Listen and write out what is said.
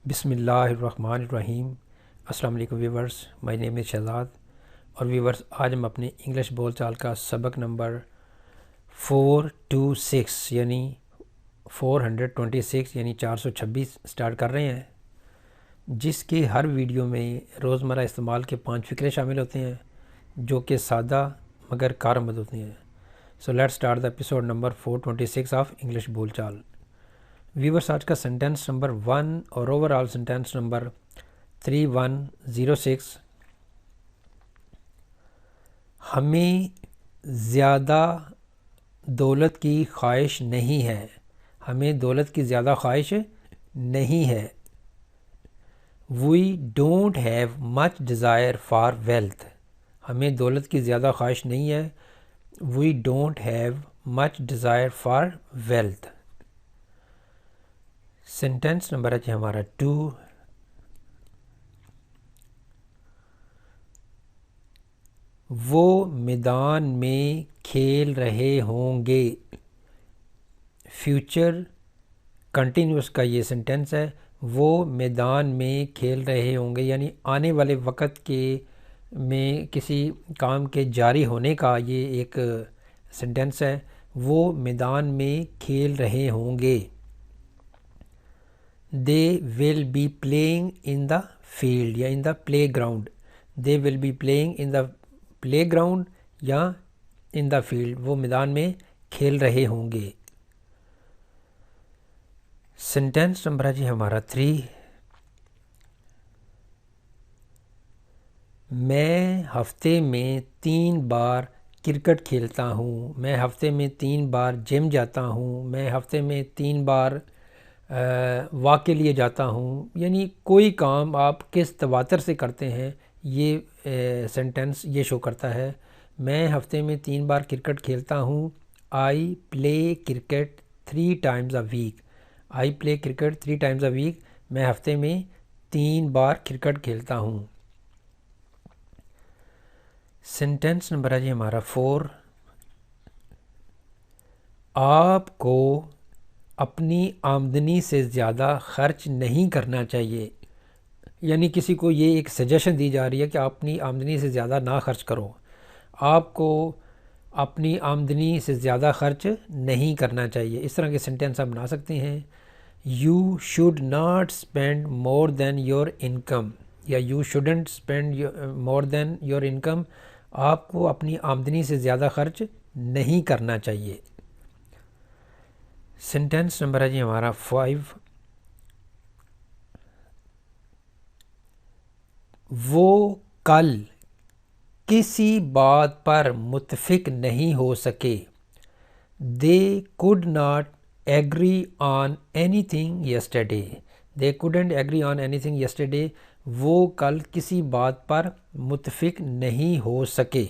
بسم اللہ الرحمن الرحیم۔ السلام علیکم ویورز، مائی نیم از شہزاد اور ویورز آج ہم اپنے انگلش بول چال کا سبق نمبر 426 یعنی 426 یعنی 426 سٹارٹ کر رہے ہیں، جس کی ہر ویڈیو میں روزمرہ استعمال کے 5 فقرے شامل ہوتے ہیں جو کہ سادہ مگر کارآمد ہوتے ہیں۔ So let start the episode number 426 of English بول چال۔ ویورس آج کا سینٹینس نمبر 1 اور اوور آل سینٹینس نمبر 3106۔ ہمیں زیادہ دولت کی خواہش نہیں ہے، ہمیں دولت کی زیادہ خواہش نہیں ہے۔ We don't have much desire for wealth، ہمیں دولت کی زیادہ خواہش نہیں ہے۔ We don't have much desire for wealth۔ Sentence number ہے جی ہمارا 2۔ وہ میدان میں کھیل رہے ہوں گے۔ فیوچر کنٹینیوس کا یہ سینٹینس ہے، وہ میدان میں کھیل رہے ہوں گے، یعنی آنے والے وقت کے میں کسی کام کے جاری ہونے کا یہ ایک سینٹینس ہے۔ وہ میدان میں کھیل رہے ہوں گے۔ They will be playing in the field یا in the playground۔ They will be playing in the playground یا in the field، وہ میدان میں کھیل رہے ہوں گے۔ سینٹینس نمبر ہے جی ہمارا 3۔ میں ہفتے میں 3 بار کرکٹ کھیلتا ہوں، میں ہفتے میں 3 بار جم جاتا ہوں، میں ہفتے میں 3 بار واک کے لیے جاتا ہوں، یعنی کوئی کام آپ کس تواتر سے کرتے ہیں یہ سینٹینس یہ شو کرتا ہے۔ میں ہفتے میں 3 بار کرکٹ کھیلتا ہوں۔ I play cricket 3 times a week۔ I play cricket 3 times a week، میں ہفتے میں 3 بار کرکٹ کھیلتا ہوں۔ سینٹینس نمبر ہے جی ہمارا 4۔ آپ کو اپنی آمدنی سے زیادہ خرچ نہیں کرنا چاہیے، یعنی کسی کو یہ ایک سجیشن دی جا رہی ہے کہ آپ اپنی آمدنی سے زیادہ نہ خرچ کرو۔ آپ کو اپنی آمدنی سے زیادہ خرچ نہیں کرنا چاہیے۔ اس طرح کے سینٹینس آپ بنا سکتے ہیں۔ You should not spend more than your income یا you shouldn't spend more than your income, آپ کو اپنی آمدنی سے زیادہ خرچ نہیں کرنا چاہیے۔ سینٹینس نمبر ہے جی ہمارا 5۔ وہ کل کسی بات پر متفق نہیں ہو سکے۔ They could not agree on anything yesterday۔ They couldn't agree on anything yesterday۔ وہ کل کسی بات پر متفق نہیں ہو سکے۔